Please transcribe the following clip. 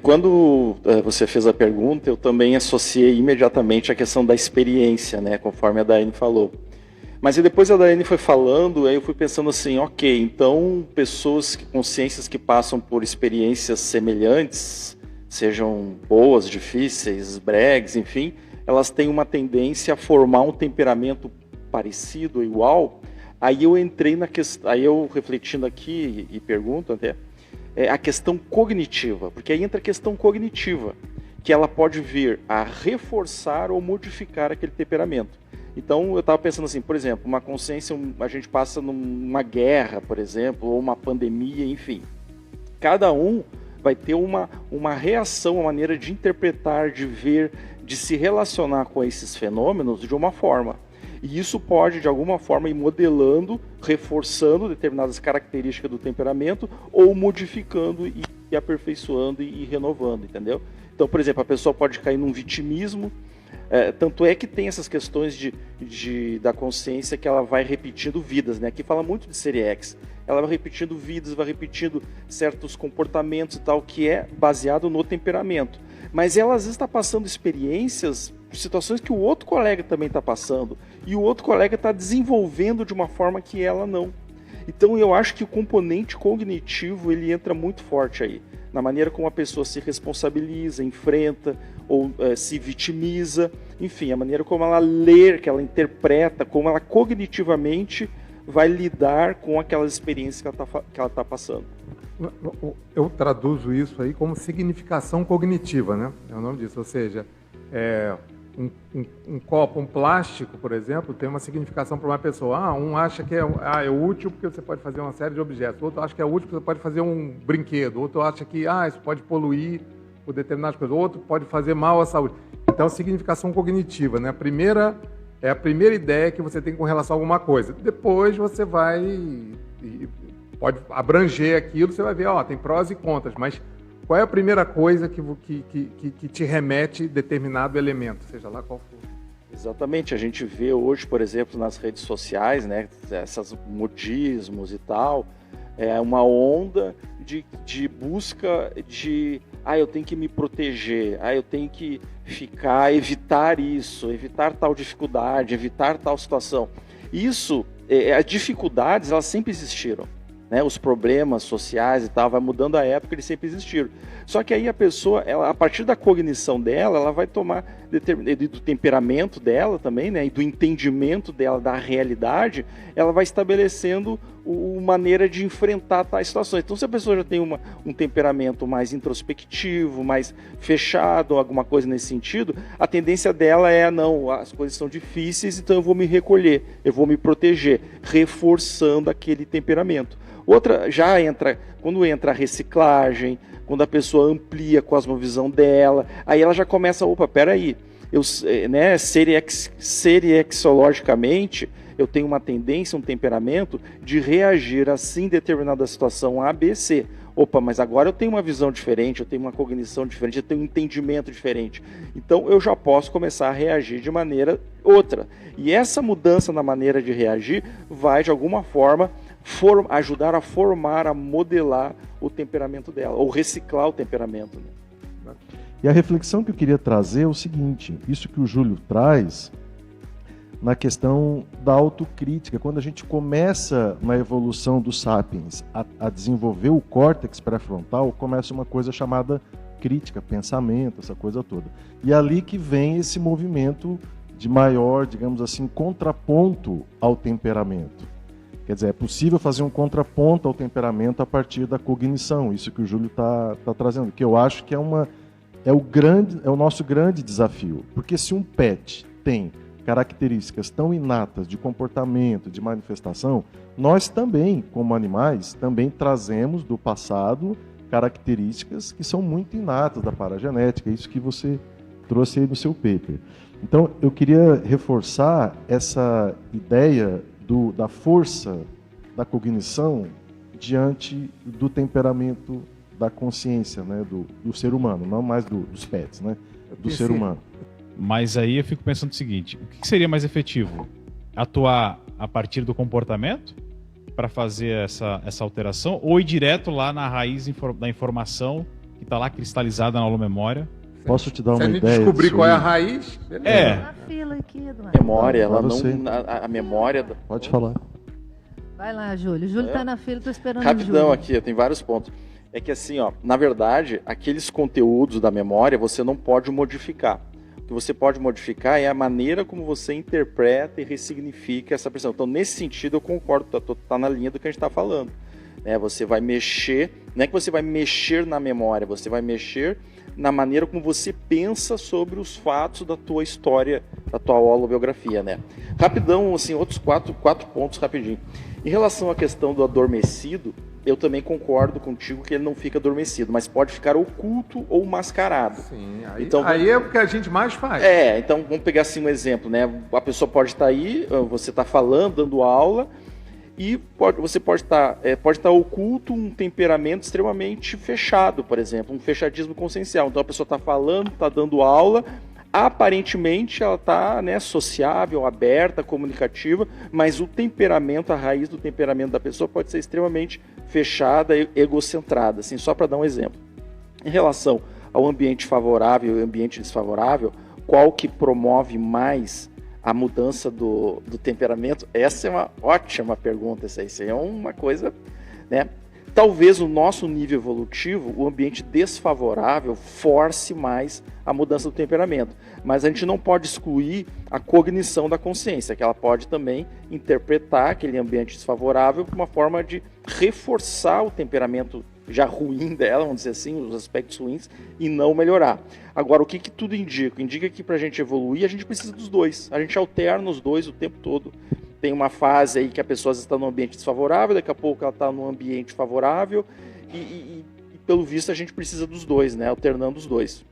Quando você fez a pergunta, eu também associei imediatamente a questão da experiência, né, conforme a Daiane falou. Mas e depois a Daiane foi falando, aí eu fui pensando assim, ok, então consciências que passam por experiências semelhantes, sejam boas, difíceis, bregues, enfim, elas têm uma tendência a formar um temperamento parecido, igual. Aí eu entrei na questão, aí eu refletindo aqui e pergunto até, a questão cognitiva, porque aí entra a questão cognitiva, que ela pode vir a reforçar ou modificar aquele temperamento. Então eu estava pensando assim, por exemplo, uma consciência, a gente passa numa guerra, por exemplo, ou uma pandemia, enfim. Cada um vai ter uma reação, uma maneira de interpretar, de ver, de se relacionar com esses fenômenos de uma forma. E isso pode, de alguma forma, ir modelando, reforçando determinadas características do temperamento ou modificando e aperfeiçoando e renovando, entendeu? Então, por exemplo, a pessoa pode cair num vitimismo, tanto é que tem essas questões da consciência que ela vai repetindo vidas, né? Aqui fala muito de série X. Ela vai repetindo vidas, vai repetindo certos comportamentos e tal, que é baseado no temperamento. Mas ela às vezes está passando experiências, situações que o outro colega também está passando, e o outro colega está desenvolvendo de uma forma que ela não. Então eu acho que o componente cognitivo ele entra muito forte aí, na maneira como a pessoa se responsabiliza, enfrenta ou se vitimiza, enfim, a maneira como ela lê, que ela interpreta, como ela cognitivamente vai lidar com aquelas experiências que ela está passando. Eu traduzo isso aí como significação cognitiva, né? É o nome disso, ou seja, um copo, um plástico, por exemplo, tem uma significação para uma pessoa. Um acha que é útil porque você pode fazer uma série de objetos, outro acha que é útil porque você pode fazer um brinquedo, outro acha que isso pode poluir por determinadas coisas, outro pode fazer mal à saúde. Então, significação cognitiva, né? A primeira ideia que você tem com relação a alguma coisa. Depois você pode abranger aquilo, você vai ver, tem prós e contras, mas qual é a primeira coisa que te remete a determinado elemento, seja lá qual for? Exatamente, a gente vê hoje, por exemplo, nas redes sociais, né, esses modismos e tal, uma onda de busca de, eu tenho que me proteger, eu tenho que evitar isso, evitar tal dificuldade, evitar tal situação. Isso, as dificuldades, elas sempre existiram. Né, os problemas sociais e tal, vai mudando a época, eles sempre existiram. Só que aí a pessoa, a partir da cognição dela, ela vai tomar do temperamento dela também, né, e do entendimento dela da realidade, ela vai estabelecendo uma maneira de enfrentar tais situações. Então, se a pessoa já tem um temperamento mais introspectivo, mais fechado, alguma coisa nesse sentido, a tendência dela não, as coisas são difíceis, então eu vou me recolher, eu vou me proteger, reforçando aquele temperamento. Outra já entra, quando entra a reciclagem, quando a pessoa amplia a cosmovisão dela, aí ela já começa, peraí, seriexologicamente, eu tenho uma tendência, um temperamento de reagir assim em determinada situação A, B, C. Mas agora eu tenho uma visão diferente, eu tenho uma cognição diferente, eu tenho um entendimento diferente. Então eu já posso começar a reagir de maneira outra. E essa mudança na maneira de reagir vai, de alguma forma, ajudar a formar, a modelar o temperamento dela, ou reciclar o temperamento. Né? E a reflexão que eu queria trazer é o seguinte, isso que o Júlio traz na questão da autocrítica, quando a gente começa na evolução dos sapiens a desenvolver o córtex pré-frontal, começa uma coisa chamada crítica, pensamento, essa coisa toda. E é ali que vem esse movimento de maior, digamos assim, contraponto ao temperamento. Quer dizer, é possível fazer um contraponto ao temperamento a partir da cognição, isso que o Júlio está trazendo, que eu acho que é o nosso grande desafio. Porque se um pet tem características tão inatas de comportamento, de manifestação, nós também, como animais, também trazemos do passado características que são muito inatas da paragenética, isso que você trouxe aí no seu paper. Então, eu queria reforçar essa ideia da força da cognição diante do temperamento da consciência, né, do ser humano, não mais dos pets, né, do ser humano. Mas aí eu fico pensando o seguinte, o que seria mais efetivo? Atuar a partir do comportamento para fazer essa alteração ou ir direto lá na raiz da informação que está lá cristalizada na holomemória. Posso te dar Se uma a gente ideia? descobrir disso qual é a aí? raiz, beleza. É. Na fila aqui, Eduardo. Memória, ela Pra você. não. A memória. Pode falar. Vai lá, Júlio. O Júlio tá na fila, tô esperando o Rapidão Júlio. aqui, tem vários pontos. É que assim, ó, na verdade, aqueles conteúdos da memória você não pode modificar. O que você pode modificar é a maneira como você interpreta e ressignifica essa pressão. Então, nesse sentido, eu concordo, tá na linha do que a gente está falando. Você vai mexer, não é que você vai mexer na memória, você vai mexer na maneira como você pensa sobre os fatos da tua história, da tua holobiografia, né? Rapidão, assim, outros quatro pontos rapidinho. Em relação à questão do adormecido, eu também concordo contigo que ele não fica adormecido, mas pode ficar oculto ou mascarado. Sim, aí é o que a gente mais faz. Então vamos pegar assim um exemplo, né? A pessoa pode estar aí, você está falando, dando aula, e você pode estar oculto um temperamento extremamente fechado, por exemplo, um fechadismo consciencial. Então a pessoa está falando, está dando aula, aparentemente ela está, né, sociável, aberta, comunicativa, mas o temperamento, a raiz do temperamento da pessoa pode ser extremamente fechada e egocentrada, assim, só para dar um exemplo. Em relação ao ambiente favorável e ambiente desfavorável, qual que promove mais a mudança do temperamento? Essa é uma ótima pergunta, isso aí é uma coisa, né? Talvez no nosso nível evolutivo, o ambiente desfavorável force mais a mudança do temperamento. Mas a gente não pode excluir a cognição da consciência, que ela pode também interpretar aquele ambiente desfavorável como uma forma de reforçar o temperamento já ruim dela, vamos dizer assim, os aspectos ruins, e não melhorar. Agora, o que tudo indica? Indica que para a gente evoluir, a gente precisa dos dois. A gente alterna os dois o tempo todo. Tem uma fase aí que a pessoa está num ambiente desfavorável, daqui a pouco ela está num ambiente favorável, e pelo visto a gente precisa dos dois, né? Alternando os dois.